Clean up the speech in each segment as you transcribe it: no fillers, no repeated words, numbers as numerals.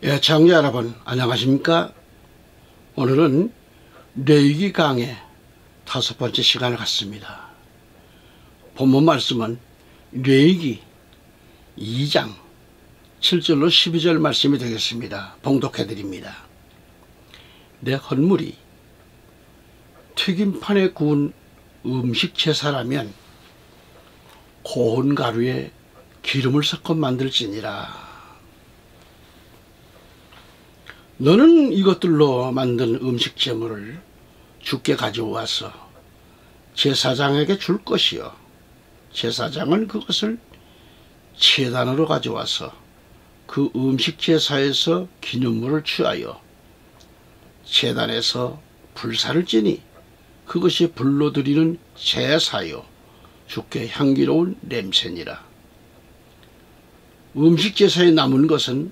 애청자 여러분 안녕하십니까? 오늘은 레위기 강의 5번째 시간을 갖습니다. 본문 말씀은 레위기 2장 7절로 12절 말씀이 되겠습니다. 봉독해 드립니다. 내 헌물이 튀김판에 구운 음식 제사라면 고운 가루에 기름을 섞어 만들지니라. 너는 이것들로 만든 음식 제물을 주께 가져와서 제사장에게 줄 것이요, 제사장은 그것을 제단으로 가져와서 그 음식 제사에서 기념물을 취하여 제단에서 불사를 지니 그것이 불로 드리는 제사요 주께 향기로운 냄새니라. 음식 제사에 남은 것은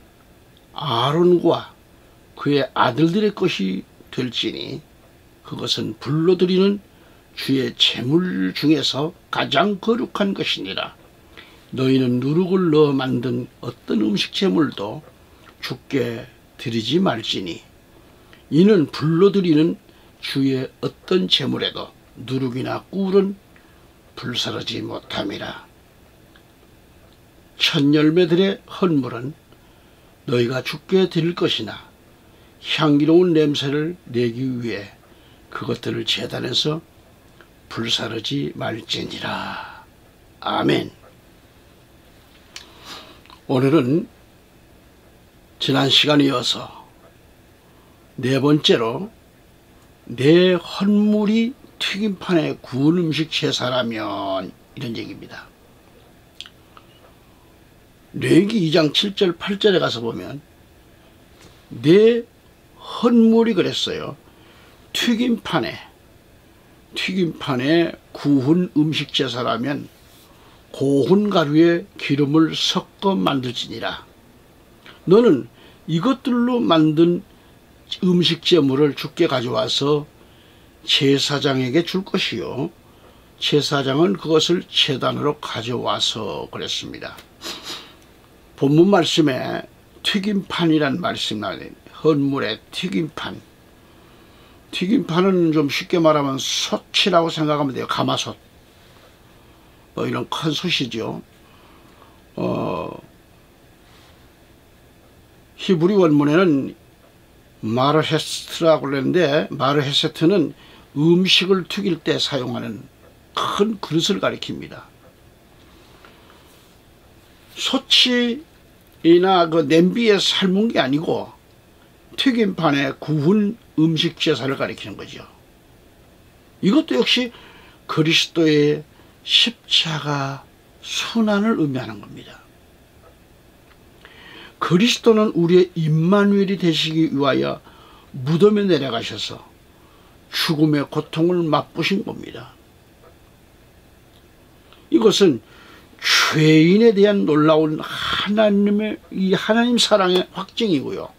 아론과 그의 아들들의 것이 될지니 그것은 불로 드리는 주의 제물 중에서 가장 거룩한 것이니라. 너희는 누룩을 넣어 만든 어떤 음식 제물도 주께 드리지 말지니 이는 불로 드리는 주의 어떤 제물에도 누룩이나 꿀은 불사르지 못함이라. 첫 열매들의 헌물은 너희가 주께 드릴 것이나 향기로운 냄새를 내기 위해 그것들을 제단에서 불사르지 말지니라. 아멘. 오늘은 지난 시간에 이어서 네 번째로 내 헌물이 튀김판에 구운 음식 제사라면 이런 얘기입니다. 레위기 2장 7절 8절에 가서 보면 내 헌물이 그랬어요. 튀김판에 구운 음식 제사라면 고운 가루에 기름을 섞어 만들지니라. 너는 이것들로 만든 음식 제물을 주께 가져와서 제사장에게 줄 것이요, 제사장은 그것을 제단으로 가져와서 그랬습니다. 본문 말씀에 튀김판이란 말씀이 나와요. 헌물의 튀김판. 튀김판은 좀 쉽게 말하면 솥이라고 생각하면 돼요. 가마솥. 뭐 이런 큰 솥이죠. 히브리 원문에는 마르헤스트라고 그러는데, 마르헤세트는 음식을 튀길 때 사용하는 큰 그릇을 가리킵니다. 솥이나 그 냄비에 삶은 게 아니고 튀김판에 구운 음식 제사를 가리키는 거죠. 이것도 역시 그리스도의 십자가 순환을 의미하는 겁니다. 그리스도는 우리의 임마누엘이 되시기 위하여 무덤에 내려가셔서 죽음의 고통을 맛보신 겁니다. 이것은 죄인에 대한 놀라운 하나님 사랑의 확증이고요,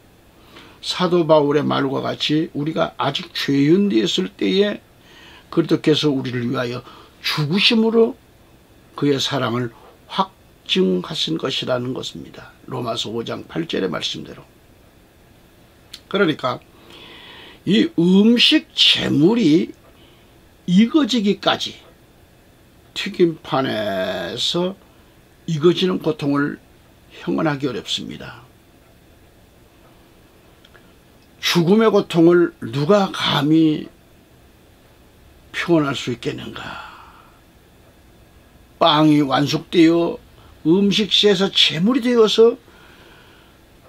사도 바울의 말과 같이 우리가 아직 죄인 되었을 때에 그리스도께서 우리를 위하여 죽으심으로 그의 사랑을 확증하신 것이라는 것입니다. 로마서 5장 8절의 말씀대로. 그러니까 이 음식 제물이 익어지기까지 튀김판에서 익어지는 고통을 형언하기 어렵습니다. 죽음의 고통을 누가 감히 표현할 수 있겠는가? 빵이 완숙되어 음식시에서 제물이 되어서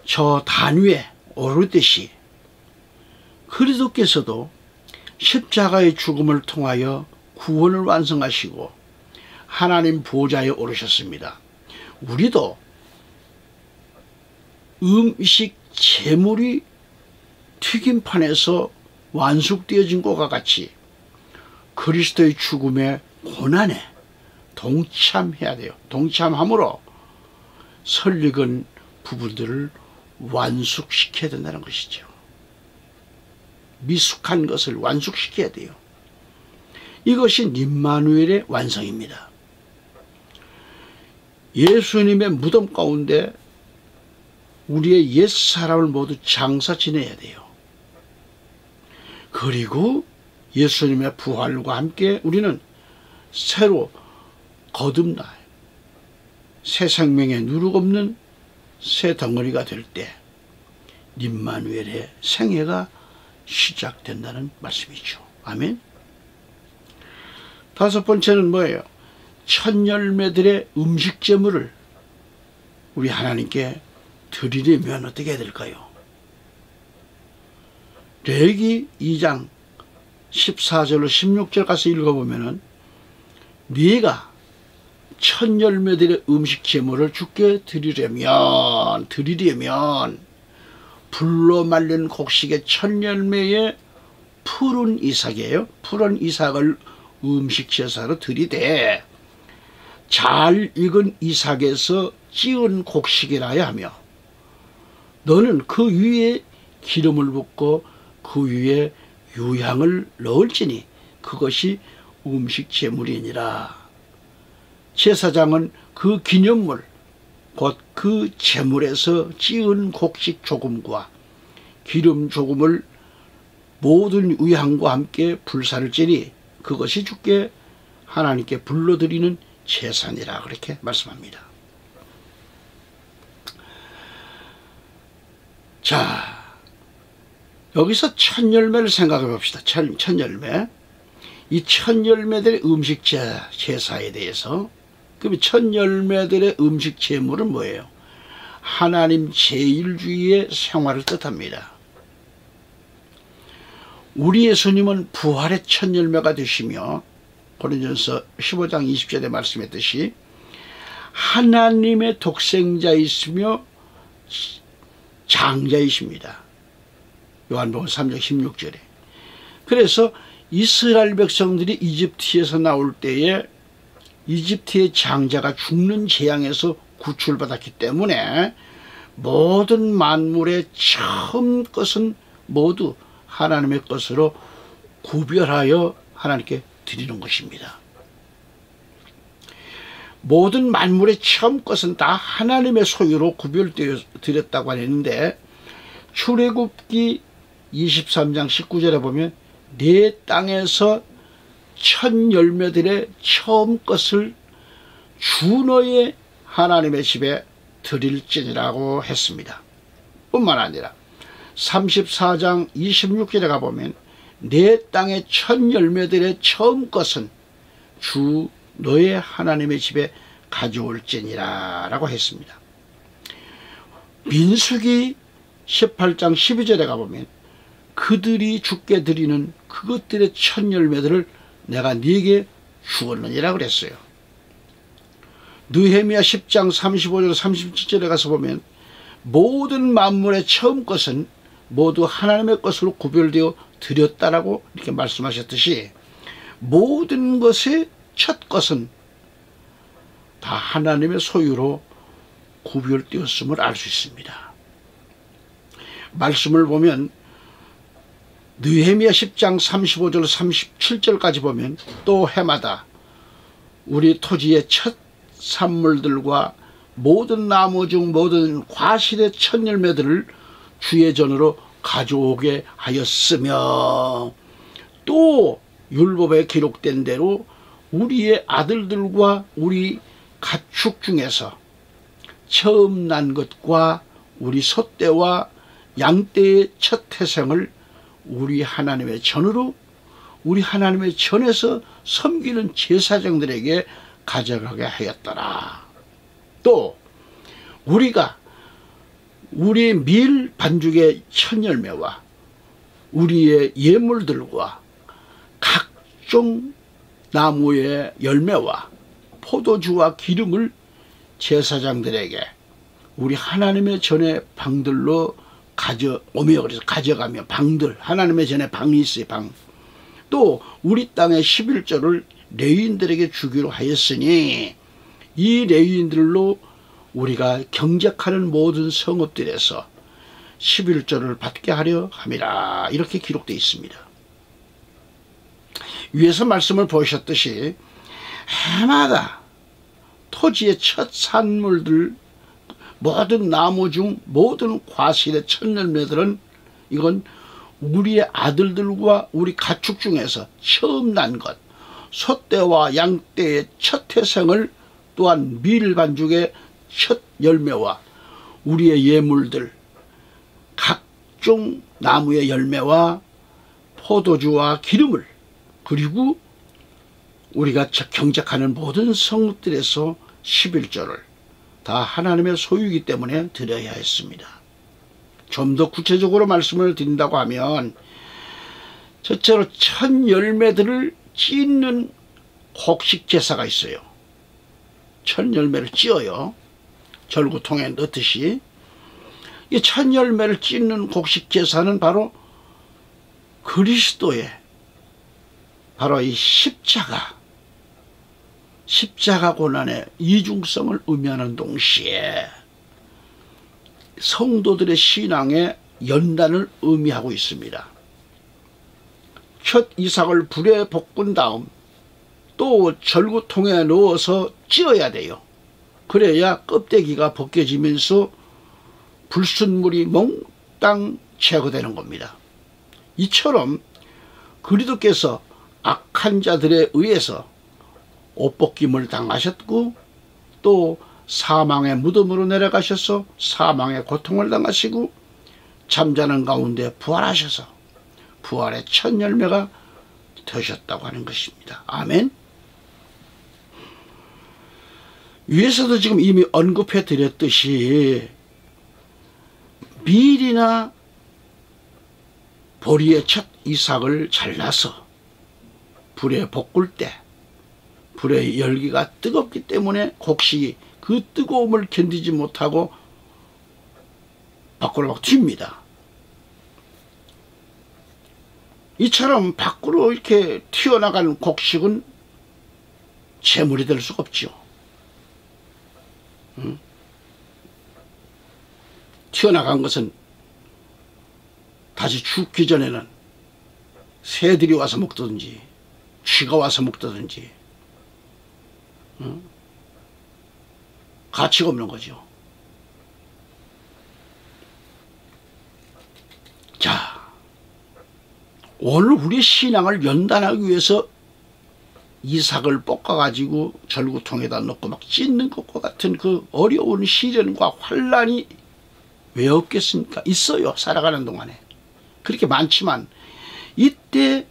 저 단 위에 오르듯이 그리스도께서도 십자가의 죽음을 통하여 구원을 완성하시고 하나님 보좌에 오르셨습니다. 우리도 음식 제물이 튀김판에서 완숙되어진 것과 같이 그리스도의 죽음의 고난에 동참해야 돼요. 동참함으로 설익은 부분들을 완숙시켜야 된다는 것이죠. 미숙한 것을 완숙시켜야 돼요. 이것이 임마누엘의 완성입니다. 예수님의 무덤 가운데 우리의 옛사람을 모두 장사 지내야 돼요. 그리고 예수님의 부활과 함께 우리는 새로 거듭나요. 새 생명에 누룩 없는 새 덩어리가 될 때 임마누엘의 생애가 시작된다는 말씀이죠. 아멘. 다섯 번째는 뭐예요? 첫 열매들의 음식 제물을 우리 하나님께 드리려면 어떻게 해야 될까요? 레위기 2장 14절로 16절 가서 읽어보면은 네가 첫 열매들의 음식 제물을 주께 드리려면 불로 말린 곡식의 첫 열매의 푸른 이삭이에요. 푸른 이삭을 음식 제사로 드리되 잘 익은 이삭에서 찌은 곡식이라야 하며 너는 그 위에 기름을 붓고 그 위에 유향을 넣을지니 그것이 음식 제물이니라. 제사장은 그 기념물 곧 그 제물에서 찌은 곡식 조금과 기름 조금을 모든 유향과 함께 불사를 찌니 그것이 주께 하나님께 불러드리는 제사니라. 그렇게 말씀합니다. 자, 여기서 첫 열매를 생각해 봅시다. 첫 열매. 이 첫 열매들의 음식 제사에 대해서, 그럼 첫 열매들의 음식 제물은 뭐예요? 하나님 제일주의의 생활을 뜻합니다. 우리 예수님은 부활의 첫 열매가 되시며 고린도전서 15장 20절에 말씀했듯이 하나님의 독생자이시며 장자이십니다. 요한복음 3장 16절에. 그래서 이스라엘 백성들이 이집트에서 나올 때에 이집트의 장자가 죽는 재앙에서 구출받았기 때문에 모든 만물의 처음 것은 모두 하나님의 것으로 구별하여 하나님께 드리는 것입니다. 모든 만물의 처음 것은 다 하나님의 소유로 구별되어 드렸다고 하는데 출애굽기 23장 19절에 보면 내 땅에서 첫 열매들의 처음 것을 주 너의 하나님의 집에 드릴지니라고 했습니다. 뿐만 아니라 34장 26절에 가보면 내 땅의 첫 열매들의 처음 것은 주 너의 하나님의 집에 가져올지니라 라고 했습니다. 민수기 18장 12절에 가보면 그들이 주께 드리는 그것들의 첫 열매들을 내가 네게 주었느니라 그랬어요. 느헤미야 10장 35절 37절에 가서 보면 모든 만물의 처음 것은 모두 하나님의 것으로 구별되어 드렸다라고 이렇게 말씀하셨듯이 모든 것의 첫 것은 다 하나님의 소유로 구별되었음을 알 수 있습니다. 말씀을 보면 느헤미야 10장 35절 37절까지 보면 또 해마다 우리 토지의 첫 산물들과 모든 나무 중 모든 과실의 첫 열매들을 주의 전으로 가져오게 하였으며 또 율법에 기록된 대로 우리의 아들들과 우리 가축 중에서 처음 난 것과 우리 소떼와 양떼의 첫 태생을 우리 하나님의 전으로 우리 하나님의 전에서 섬기는 제사장들에게 가져가게 하였더라. 또 우리가 우리 밀 반죽의 첫 열매와 우리의 예물들과 각종 나무의 열매와 포도주와 기름을 제사장들에게 우리 하나님의 전의 방들로 가져오며 그래서 가져가며 방들 하나님의 전에 방이 있어요. 방. 또 우리 땅의 11조를 레위인들에게 주기로 하였으니 이 레위인들로 우리가 경작하는 모든 성읍들에서 11조를 받게 하려 함이라 이렇게 기록되어 있습니다. 위에서 말씀을 보셨듯이 해마다 토지의 첫 산물들 모든 나무 중 모든 과실의 첫 열매들은 이건 우리의 아들들과 우리 가축 중에서 처음 난 것, 소떼와 양떼의 첫 태생을, 또한 밀반죽의 첫 열매와 우리의 예물들, 각종 나무의 열매와 포도주와 기름을, 그리고 우리가 경작하는 모든 성읍들에서 11조를 다 하나님의 소유이기 때문에 드려야 했습니다. 좀 더 구체적으로 말씀을 드린다고 하면, 첫째로 첫 열매들을 찢는 곡식 제사가 있어요. 첫 열매를 찧어요. 절구통에 넣듯이. 이 첫 열매를 찢는 곡식 제사는 바로 그리스도의, 바로 이 십자가 고난의 이중성을 의미하는 동시에 성도들의 신앙의 연단을 의미하고 있습니다. 첫 이삭을 불에 볶은 다음 또 절구통에 넣어서 찧어야 돼요. 그래야 껍데기가 벗겨지면서 불순물이 몽땅 제거되는 겁니다. 이처럼 그리스도께서 악한 자들에 의해서 옷벗김을 당하셨고, 또 사망의 무덤으로 내려가셔서 사망의 고통을 당하시고 잠자는 가운데 부활하셔서 부활의 첫 열매가 되셨다고 하는 것입니다. 아멘. 위에서도 지금 이미 언급해 드렸듯이 밀이나 보리의 첫 이삭을 잘라서 불에 볶을 때 불의 열기가 뜨겁기 때문에 곡식이 그 뜨거움을 견디지 못하고 밖으로 막 튑니다. 이처럼 밖으로 이렇게 튀어나간 곡식은 재물이 될 수가 없죠. 튀어나간 것은 다시 죽기 전에는 새들이 와서 먹든지 쥐가 와서 먹든지 가치가 없는 거죠. 자, 오늘 우리 신앙을 연단하기 위해서 이삭을 볶아가지고 절구통에다 넣고 막 찢는 것과 같은 그 어려운 시련과 환란이 왜 없겠습니까? 있어요. 살아가는 동안에. 그렇게 많지만 이때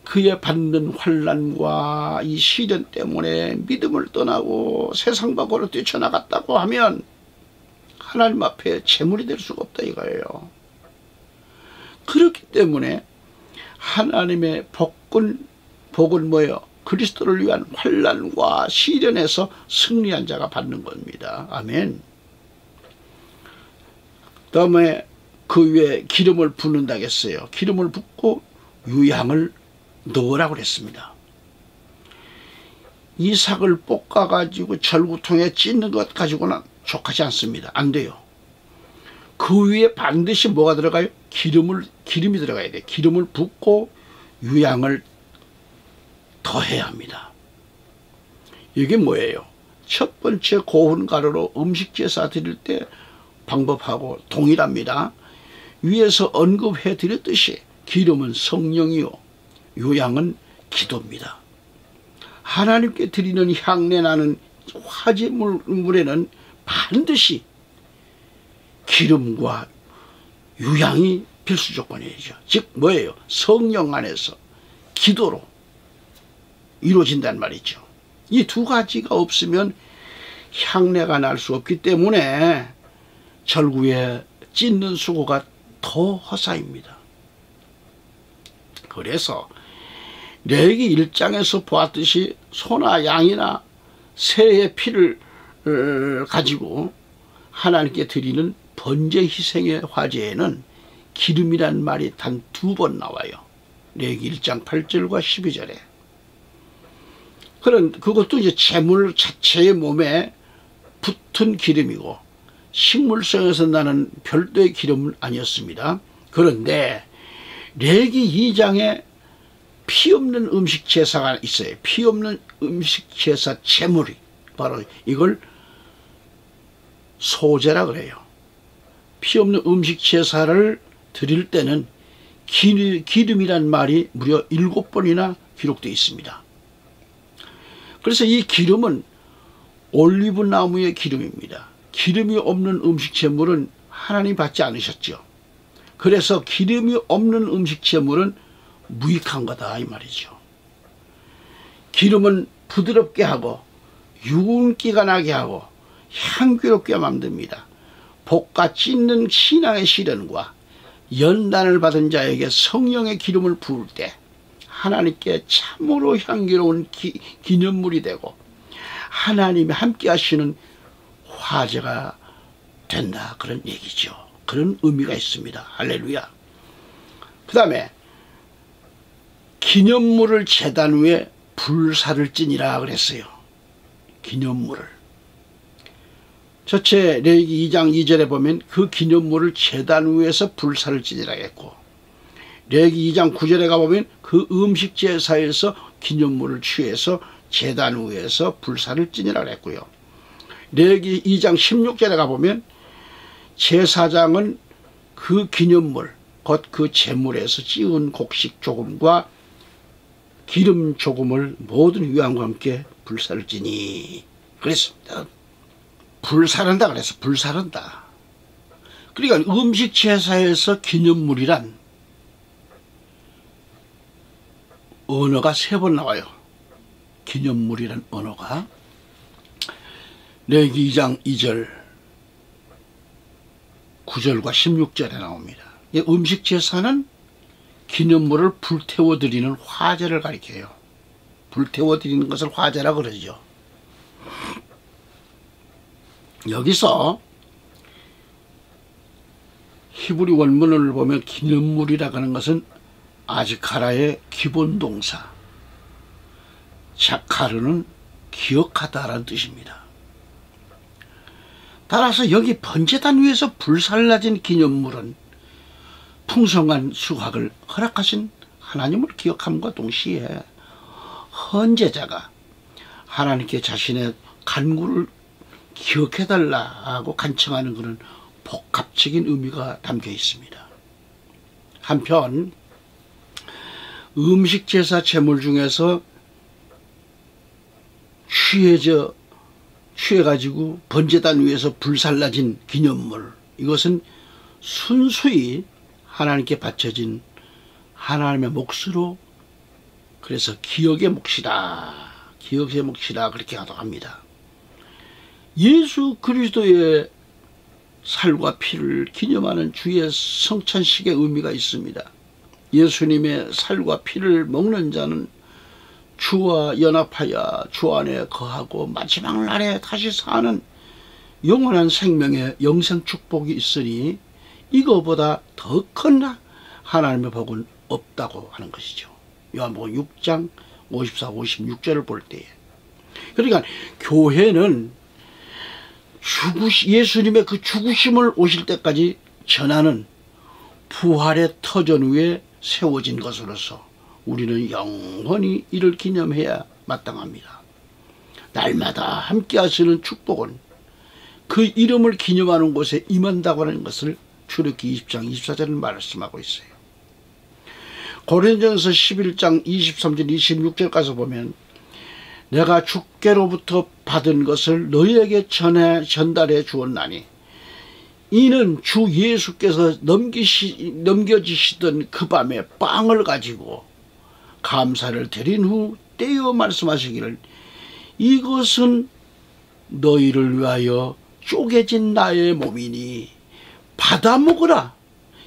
그의 받는 환란과 이 시련 때문에 믿음을 떠나고 세상 밖으로 뛰쳐나갔다고 하면 하나님 앞에 재물이 될 수가 없다 이거예요. 그렇기 때문에 하나님의 복은 뭐예요? 그리스도를 위한 환란과 시련에서 승리한 자가 받는 겁니다. 아멘. 다음에 그 위에 기름을 붓는다 했어요. 기름을 붓고 유향을 넣으라고 그랬습니다. 이삭을 볶아가지고 절구통에 찢는 것 가지고는 족하지 않습니다. 안 돼요. 그 위에 반드시 뭐가 들어가요? 기름이 들어가야 돼요. 기름을 붓고 유향을 더해야 합니다. 이게 뭐예요? 첫 번째 고운 가루로 음식 제사 드릴 때 방법하고 동일합니다. 위에서 언급해 드렸듯이 기름은 성령이요 유향은 기도입니다. 하나님께 드리는 향내 나는 화제물에는 반드시 기름과 유향이 필수 조건이죠. 즉 뭐예요? 성령 안에서 기도로 이루어진단 말이죠. 이 두 가지가 없으면 향내가 날 수 없기 때문에 절구에 찢는 수고가 더 허사입니다. 그래서 레위기 1장에서 보았듯이 소나 양이나 새의 피를 가지고 하나님께 드리는 번제 희생의 화제에는 기름이란 말이 단 2번 나와요. 레위기 1장 8절과 12절에. 그것도 이제 제물 자체의 몸에 붙은 기름이고 식물성에서 나는 별도의 기름은 아니었습니다. 그런데 레위기 2장에 피 없는 음식 제사가 있어요. 피 없는 음식 제사 제물이 바로 이걸 소제라 그래요. 피 없는 음식 제사를 드릴 때는 기름이란 말이 무려 7번이나 기록되어 있습니다. 그래서 이 기름은 올리브 나무의 기름입니다. 기름이 없는 음식 제물은 하나님 받지 않으셨죠. 그래서 기름이 없는 음식 제물은 무익한 거다 이 말이죠. 기름은 부드럽게 하고 윤기가 나게 하고 향기롭게 만듭니다. 볶아 찢는 신앙의 시련과 연단을 받은 자에게 성령의 기름을 부을 때 하나님께 참으로 향기로운 기념물이 되고 하나님이 함께 하시는 화제가 된다 그런 얘기죠. 그런 의미가 있습니다. 할렐루야. 그 다음에 기념물을 제단 위에 불사를 찌니라 그랬어요. 기념물을. 첫째 레위기 2장 2절에 보면 그 기념물을 제단 위에서 불사를 찌니라 했고, 레위기 2장 9절에 가보면 그 음식 제사에서 기념물을 취해서 제단 위에서 불사를 찌니라 했고요. 레위기 2장 16절에 가보면 제사장은 그 기념물 곧 그 제물에서 찌운 곡식 조금과 기름 조금을 모든 위안과 함께 불사를 찌니 그랬습니다. 불사른다 그래서 불사른다. 그러니까 음식 제사에서 기념물이란 언어가 3번 나와요. 기념물이란 언어가 레위기 2장 2절 9절과 16절에 나옵니다. 음식 제사는 기념물을 불태워 드리는 화제를 가리켜요. 불태워 드리는 것을 화제라 그러죠. 여기서 히브리 원문을 보면 기념물이라고 하는 것은 아지카라의 기본 동사, 자카르는 기억하다라는 뜻입니다. 따라서 여기 번제단 위에서 불살라진 기념물은 풍성한 수확을 허락하신 하나님을 기억함과 동시에 헌제자가 하나님께 자신의 간구를 기억해달라고 간청하는 그런 복합적인 의미가 담겨 있습니다. 한편 음식 제사 제물 중에서 취해가지고 번제단 위에서 불살라진 기념물, 이것은 순수히 하나님께 바쳐진 하나님의 몫으로, 그래서 기억의 몫이다, 기억의 몫이다 그렇게 하도록 합니다. 예수 그리스도의 살과 피를 기념하는 주의 성찬식의 의미가 있습니다. 예수님의 살과 피를 먹는 자는 주와 연합하여 주 안에 거하고 마지막 날에 다시 사는 영원한 생명의 영생 축복이 있으니 이거보다 더 큰 하나님의 복은 없다고 하는 것이죠. 요한복음 6장 54, 56절을 볼 때에. 그러니까 교회는 예수님의 그 죽으심을 오실 때까지 전하는 부활의 터전 위에 세워진 것으로서 우리는 영원히 이를 기념해야 마땅합니다. 날마다 함께 하시는 축복은 그 이름을 기념하는 곳에 임한다고 하는 것을 출애굽기 20장 24절은 말씀하고 있어요. 고린도전서 11장 23절 26절 가서 보면 내가 주께로부터 받은 것을 너희에게 전달해 주었나니 이는 주 예수께서 넘겨지시던 그 밤에 빵을 가지고 감사를 드린 후 떼어 말씀하시기를 이것은 너희를 위하여 쪼개진 나의 몸이니 받아 먹으라.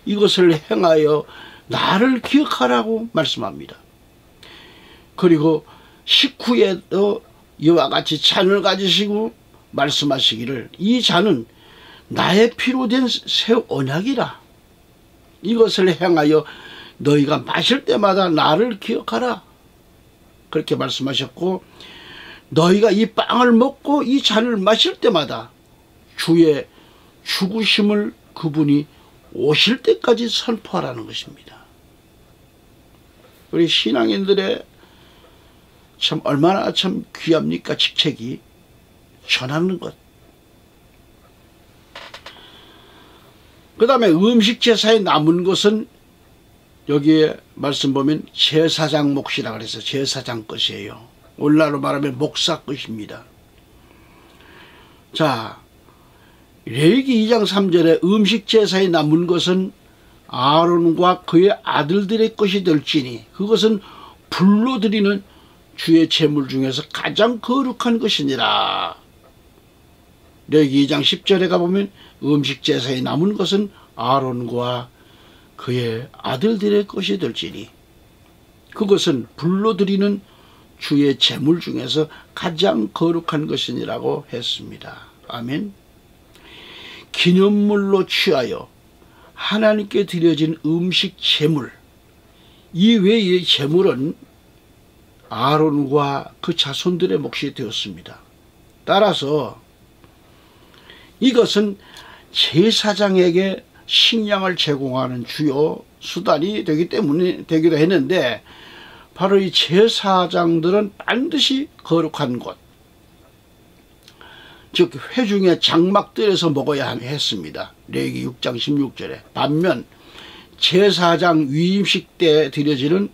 이것을 행하여 나를 기억하라고 말씀합니다. 그리고 식후에도 이와 같이 잔을 가지시고 말씀하시기를 이 잔은 나의 피로 된 새 언약이라. 이것을 행하여 너희가 마실 때마다 나를 기억하라. 그렇게 말씀하셨고 너희가 이 빵을 먹고 이 잔을 마실 때마다 주의 죽으심을 그분이 오실 때까지 선포하라는 것입니다. 우리 신앙인들의 참 얼마나 참 귀합니까? 직책이 전하는 것. 그 다음에 음식 제사에 남은 것은 여기에 말씀 보면 제사장 몫이라 그래서 제사장 것이에요. 오늘날로 말하면 목사 것입니다. 자, 레위기 2장 3절에 음식 제사에 남은 것은 아론과 그의 아들들의 것이 될지니 그것은 불로 드리는 주의 제물 중에서 가장 거룩한 것이니라. 레위기 2장 10절에 가보면 음식 제사에 남은 것은 아론과 그의 아들들의 것이 될지니 그것은 불로 드리는 주의 제물 중에서 가장 거룩한 것이니라고 했습니다. 아멘. 기념물로 취하여 하나님께 드려진 음식 제물, 이 외의 제물은 아론과 그 자손들의 몫이 되었습니다. 따라서 이것은 제사장에게 식량을 제공하는 주요 수단이 되기도 했는데 바로 이 제사장들은 반드시 거룩한 곳, 즉 회중의 장막들에서 먹어야 했습니다. 레위기 6장 16절에. 반면 제사장 위임식 때 드려지는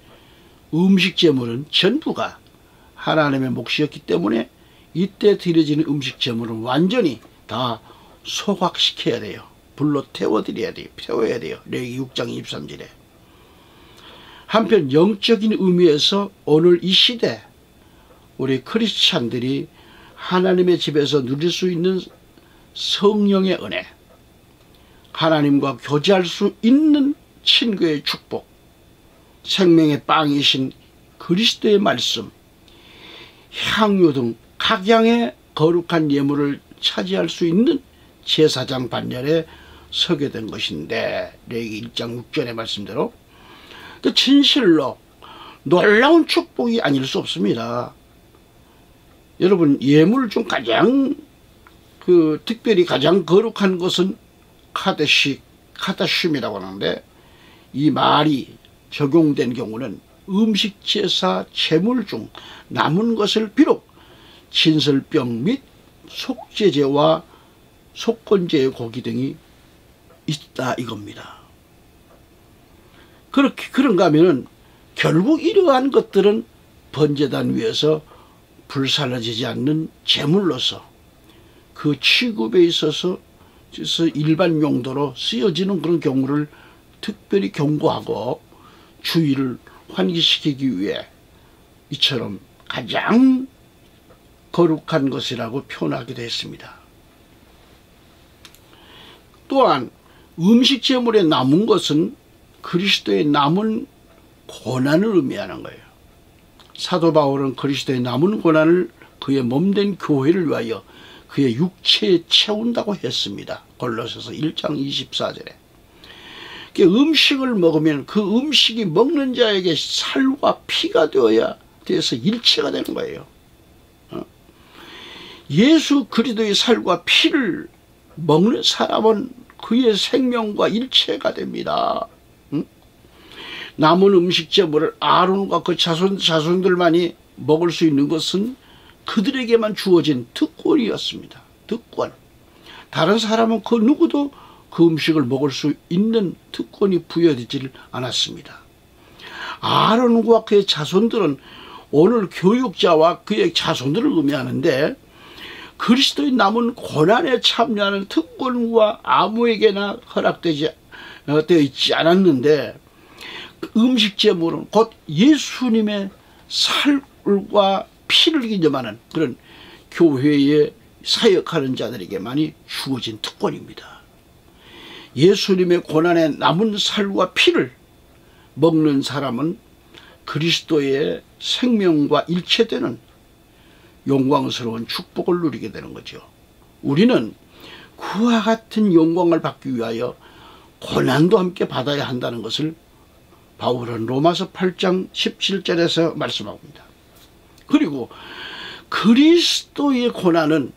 음식 제물은 전부가 하나님의 몫이었기 때문에 이때 드려지는 음식 제물은 완전히 다 소각시켜야 돼요. 불로 태워야 돼요. 레위기 6장 23절에. 한편 영적인 의미에서 오늘 이 시대 우리 크리스찬들이 하나님의 집에서 누릴 수 있는 성령의 은혜, 하나님과 교제할 수 있는 친구의 축복, 생명의 빵이신 그리스도의 말씀, 향유 등 각양의 거룩한 예물을 차지할 수 있는 제사장 반열에 서게 된 것인데, 레위기 1장 6절의 말씀대로 진실로 놀라운 축복이 아닐 수 없습니다. 여러분, 예물 중 가장 특별히 가장 거룩한 것은 카다심이라고 하는데, 이 말이 적용된 경우는 음식 제사 제물 중 남은 것을 비록 진설병 및 속죄제와 속건제의 고기 등이 있다 이겁니다. 그런가 하면은 결국 이러한 것들은 번제단 위에서 불살라지지 않는 제물로서 그 취급에 있어서 일반 용도로 쓰여지는 그런 경우를 특별히 경고하고 주의를 환기시키기 위해 이처럼 가장 거룩한 것이라고 표현하기도 했습니다. 또한 음식 제물에 남은 것은 그리스도의 남은 고난을 의미하는 거예요. 사도 바울은 그리스도의 남은 고난을 그의 몸된 교회를 위하여 그의 육체에 채운다고 했습니다. 골로새서 1장 24절에. 음식을 먹으면 그 음식이 먹는 자에게 살과 피가 되어서 일체가 되는 거예요. 예수 그리스도의 살과 피를 먹는 사람은 그의 생명과 일체가 됩니다. 남은 음식 제물을 아론과 그 자손들만이 먹을 수 있는 것은 그들에게만 주어진 특권이었습니다. 특권. 다른 사람은 그 누구도 그 음식을 먹을 수 있는 특권이 부여되지 않았습니다. 아론과 그의 자손들은 오늘 교육자와 그의 자손들을 의미하는데, 그리스도의 남은 고난에 참여하는 특권과 아무에게나 되어 있지 않았는데, 음식 제물은 곧 예수님의 살과 피를 기념하는 그런 교회에 사역하는 자들에게만이 주어진 특권입니다. 예수님의 고난에 남은 살과 피를 먹는 사람은 그리스도의 생명과 일체되는 영광스러운 축복을 누리게 되는 거죠. 우리는 그와 같은 영광을 받기 위하여 고난도 함께 받아야 한다는 것을 바울은 로마서 8장 17절에서 말씀합니다. 그리고 그리스도의 고난은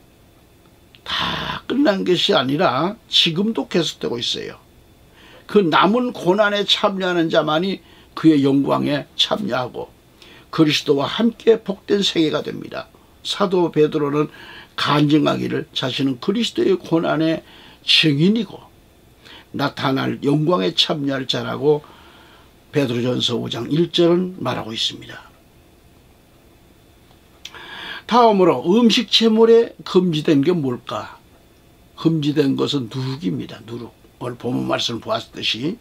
다 끝난 것이 아니라 지금도 계속되고 있어요. 그 남은 고난에 참여하는 자만이 그의 영광에 참여하고 그리스도와 함께 복된 세계가 됩니다. 사도 베드로는 간증하기를 자신은 그리스도의 고난의 증인이고 나타날 영광에 참여할 자라고 베드로전서 5장 1절은 말하고 있습니다. 다음으로 음식 제물에 금지된 게 뭘까? 금지된 것은 누룩입니다. 누룩. 오늘 본문 말씀을 보았듯이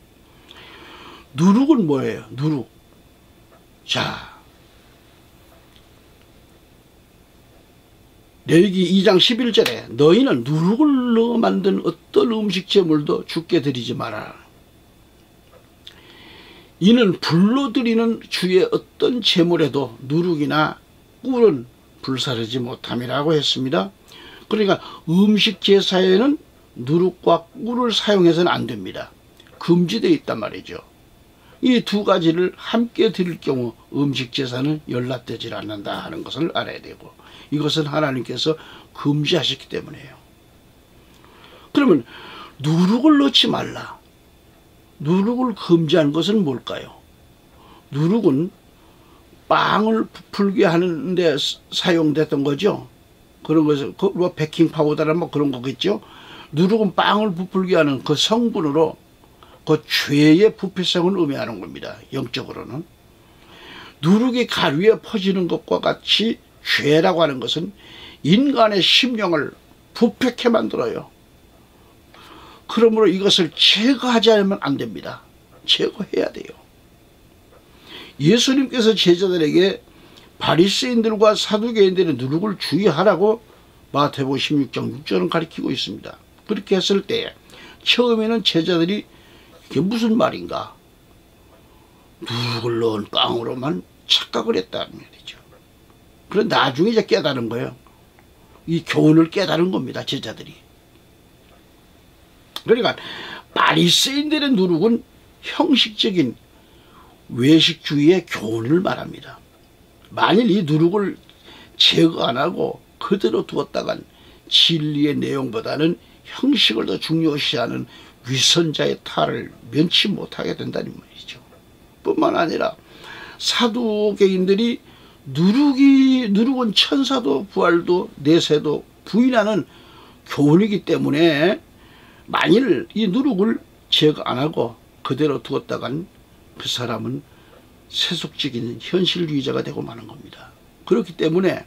누룩은 뭐예요? 누룩. 자, 레위기 2장 11절에 너희는 누룩을 넣어 만든 어떤 음식 제물도 주께 드리지 마라. 이는 불로 드리는 주의 어떤 제물에도 누룩이나 꿀은 불사르지 못함이라고 했습니다. 그러니까 음식 제사에는 누룩과 꿀을 사용해서는 안 됩니다. 금지되어 있단 말이죠. 이 두 가지를 함께 드릴 경우 음식 제사는 연락되질 않는다 하는 것을 알아야 되고, 이것은 하나님께서 금지하셨기 때문에요. 그러면 누룩을 넣지 말라. 누룩을 금지한 것은 뭘까요? 누룩은 빵을 부풀게 하는데 사용됐던 거죠. 그런 것을 뭐 베킹 파우더나 뭐 그런 거겠죠. 누룩은 빵을 부풀게 하는 그 성분으로 그 죄의 부패성을 의미하는 겁니다. 영적으로는 누룩이 가루에 퍼지는 것과 같이 죄라고 하는 것은 인간의 심령을 부패케 만들어요. 그러므로 이것을 제거하지 않으면 안 됩니다. 제거해야 돼요. 예수님께서 제자들에게 바리새인들과 사두개인들의 누룩을 주의하라고 마태복음 16장 6절은 가리키고 있습니다. 그렇게 했을 때 처음에는 제자들이 이게 무슨 말인가? 누룩을 넣은 빵으로만 착각을 했다는 말이죠. 그런데 나중에 이제 깨달은 거예요. 이 교훈을 깨달은 겁니다. 제자들이. 그러니까 바리새인들의 누룩은 형식적인 외식주의의 교훈을 말합니다. 만일 이 누룩을 제거 안 하고 그대로 두었다간 진리의 내용보다는 형식을 더 중요시하는 위선자의 탈을 면치 못하게 된다는 말이죠. 뿐만 아니라 사두개인들이 누룩은 천사도 부활도 내세도 부인하는 교훈이기 때문에 만일 이 누룩을 제거 안 하고 그대로 두었다간 그 사람은 세속적인 현실주의자가 되고 마는 겁니다. 그렇기 때문에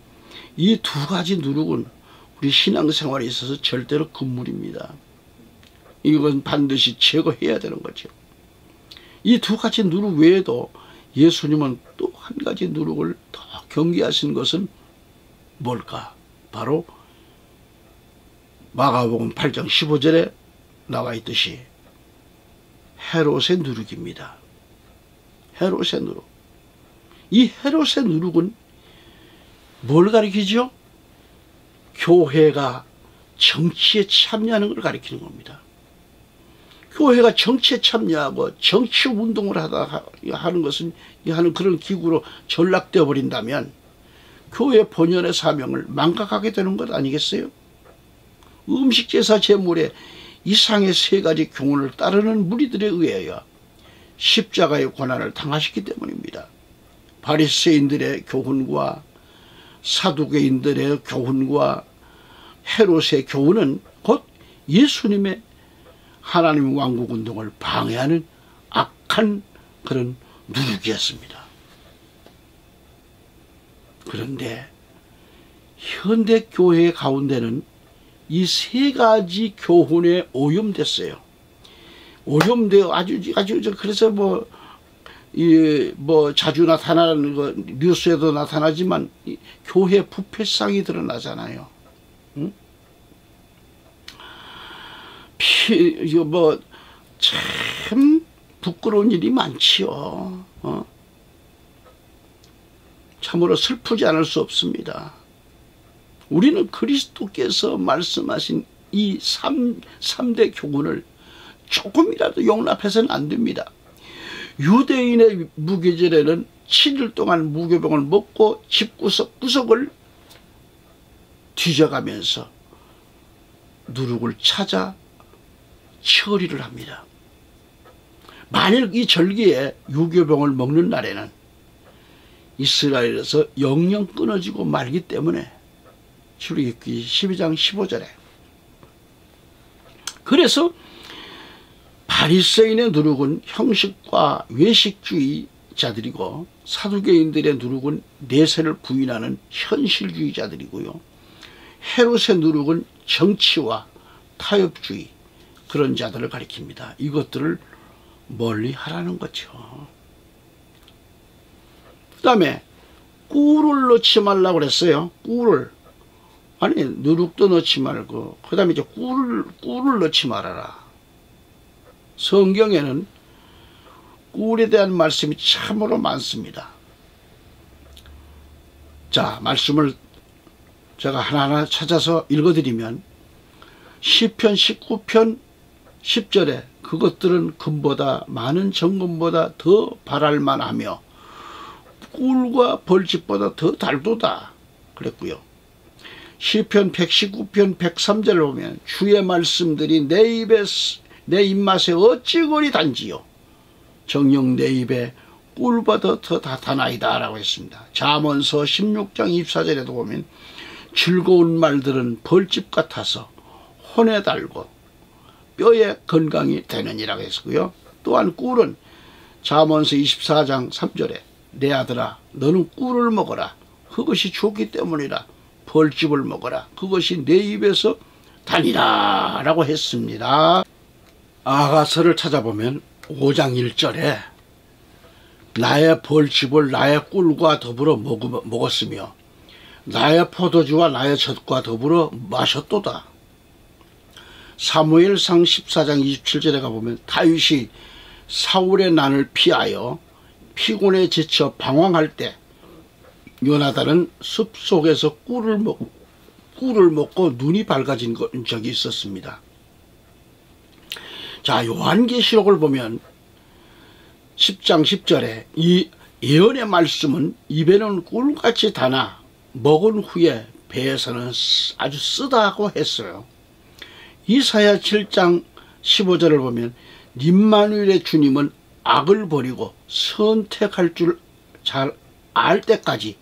이 두 가지 누룩은 우리 신앙생활에 있어서 절대로 금물입니다. 이건 반드시 제거해야 되는 거죠. 이 두 가지 누룩 외에도 예수님은 또 한 가지 누룩을 더 경계하신 것은 뭘까? 바로 마가복음 8장 15절에 나와 있듯이 헤롯의 누룩입니다. 헤롯의 누룩. 이 헤롯의 누룩은 뭘 가리키죠? 교회가 정치에 참여하는 걸 가리키는 겁니다. 교회가 정치에 참여하고 정치 운동을 하는 것은 하는 그런 기구로 전락되어 버린다면 교회 본연의 사명을 망각하게 되는 것 아니겠어요? 음식 제사 제물에 이상의 세 가지 교훈을 따르는 무리들에 의하여 십자가의 고난을 당하셨기 때문입니다. 바리새인들의 교훈과 사두개인들의 교훈과 헤롯의 교훈은 곧 예수님의 하나님 왕국 운동을 방해하는 악한 그런 누룩이었습니다. 그런데 현대 교회 가운데는 이 세 가지 교훈에 오염됐어요. 오염되어 아주 그래서 자주 나타나는 거 뉴스에도 나타나지만 교회 부패상이 드러나잖아요. 응? 참 부끄러운 일이 많지요. 참으로 슬프지 않을 수 없습니다. 우리는 그리스도께서 말씀하신 이 3대 교훈을 조금이라도 용납해서는 안 됩니다. 유대인의 무교절에는 7일 동안 무교병을 먹고 집구석구석을 뒤져가면서 누룩을 찾아 처리를 합니다. 만일 이 절기에 유교병을 먹는 날에는 이스라엘에서 영영 끊어지고 말기 때문에 출애굽기 12장 15절에 그래서 바리새인의 누룩은 형식과 외식주의자들이고 사두개인들의 누룩은 내세를 부인하는 현실주의자들이고요. 헤롯의 누룩은 정치와 타협주의 그런 자들을 가리킵니다. 이것들을 멀리 하라는 거죠. 그 다음에 꿀을 넣지 말라고 그랬어요. 꿀을. 아니 누룩도 넣지 말고 그 다음에 이제 꿀을 넣지 말아라. 성경에는 꿀에 대한 말씀이 참으로 많습니다. 자, 말씀을 제가 하나하나 찾아서 읽어드리면 시편 19편 10절에 그것들은 금보다 많은 정금보다 더 바랄만하며 꿀과 벌집보다 더 달도다 그랬고요. 시편 119편 103절을 보면 주의 말씀들이 내 입맛에 어찌 그리 단지요 정녕 내 입에 꿀보다 더 다나이다 라고 했습니다. 잠언서 16장 24절에도 보면 즐거운 말들은 벌집 같아서 혼에 달고 뼈에 건강이 되느니라고 했고요. 또한 꿀은 잠언서 24장 3절에 내 아들아 너는 꿀을 먹어라 그것이 좋기 때문이라 벌집을 먹어라 그것이 내 입에서 다니라 라고 했습니다. 아가서를 찾아보면 5장 1절에 나의 벌집을 나의 꿀과 더불어 먹었으며 나의 포도주와 나의 젖과 더불어 마셨도다. 사무엘상 14장 27절에 가보면 다윗이 사울의 난을 피하여 피곤에 지쳐 방황할 때 요나단은 숲속에서 꿀을 먹고 눈이 밝아진 적이 있었습니다. 자, 요한계시록을 보면 10장 10절에 이 예언의 말씀은 입에는 꿀같이 다나 먹은 후에 배에서는 아주 쓰다고 했어요. 이사야 7장 15절을 보면 임마누엘의 주님은 악을 버리고 선택할 줄 잘 알 때까지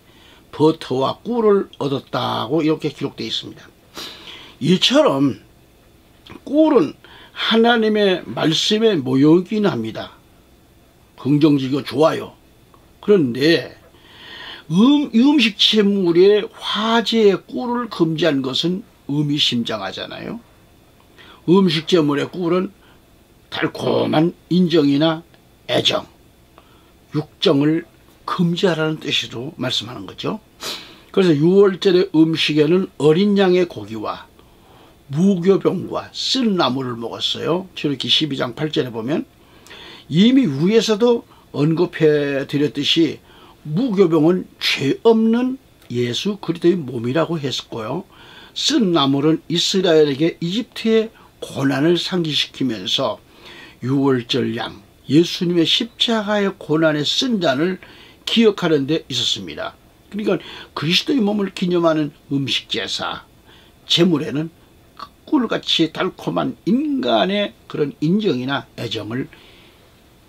버터와 꿀을 얻었다고 이렇게 기록되어 있습니다. 이처럼 꿀은 하나님의 말씀의 모형이긴 합니다. 긍정적이고 좋아요. 그런데 음식 채물에 화제의 꿀을 금지한 것은 의미심장하잖아요. 음식 채물의 꿀은 달콤한 인정이나 애정, 육정을 금지하라는 뜻으로 말씀하는 거죠. 그래서 6월절의 음식에는 어린 양의 고기와 무교병과 쓴 나물을 먹었어요. 출애굽기 12장 8절에 보면 이미 위에서도 언급해 드렸듯이 무교병은 죄 없는 예수 그리스도의 몸이라고 했고요. 쓴 나물은 이스라엘에게 이집트의 고난을 상기시키면서 6월절 양 예수님의 십자가의 고난의 쓴 잔을 기억하는 데 있었습니다. 그러니까 그리스도의 몸을 기념하는 음식 제사 제물에는 꿀같이 달콤한 인간의 그런 인정이나 애정을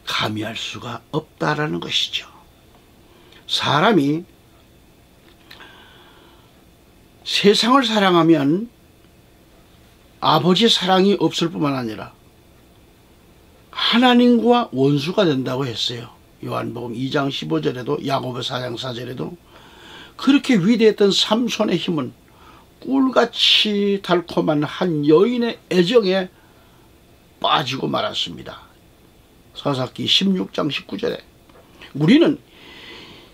가미할 수가 없다라는 것이죠. 사람이 세상을 사랑하면 아버지 사랑이 없을 뿐만 아니라 하나님과 원수가 된다고 했어요. 요한복음 2장 15절에도 야고보 4장 4절에도 그렇게 위대했던 삼손의 힘은 꿀같이 달콤한 한 여인의 애정에 빠지고 말았습니다. 사사기 16장 19절에 우리는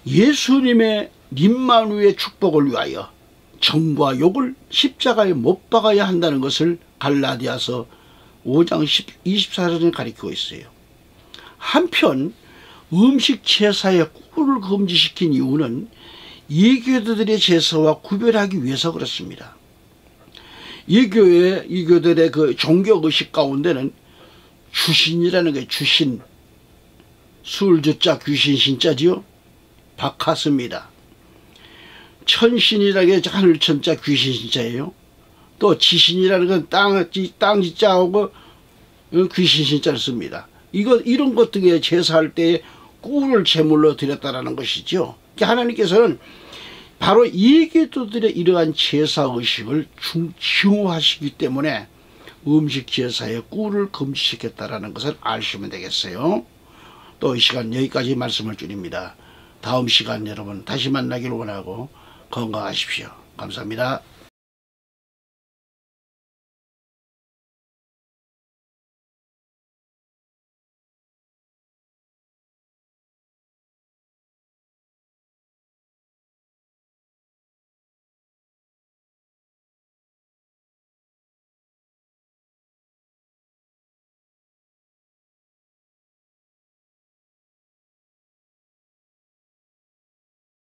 예수님의 임마누의 축복을 위하여 정과 욕을 십자가에 못 박아야 한다는 것을 갈라디아서 5장 24절에 가리키고 있어요. 한편 음식 제사에 꿀을 금지시킨 이유는 이교도들의 제사와 구별하기 위해서 그렇습니다. 이교들의 그 종교의식 가운데는 주신이라는 게 주신, 술주자 귀신 신자지요. 박하스입니다. 천신이라는 게 하늘천자 귀신 신자예요. 또 지신이라는 건 땅 지자하고 귀신 신자를 씁니다. 이런 것 등에 제사할 때 꿀을 제물로 드렸다라는 것이죠. 하나님께서는 바로 이교도들의 이러한 제사의식을 증오하시기 때문에 음식 지어사에 꿀을 금지시켰다라는 것을 아시면 되겠어요. 또 이 시간 여기까지 말씀을 드립니다. 다음 시간 여러분 다시 만나길 원하고 건강하십시오. 감사합니다.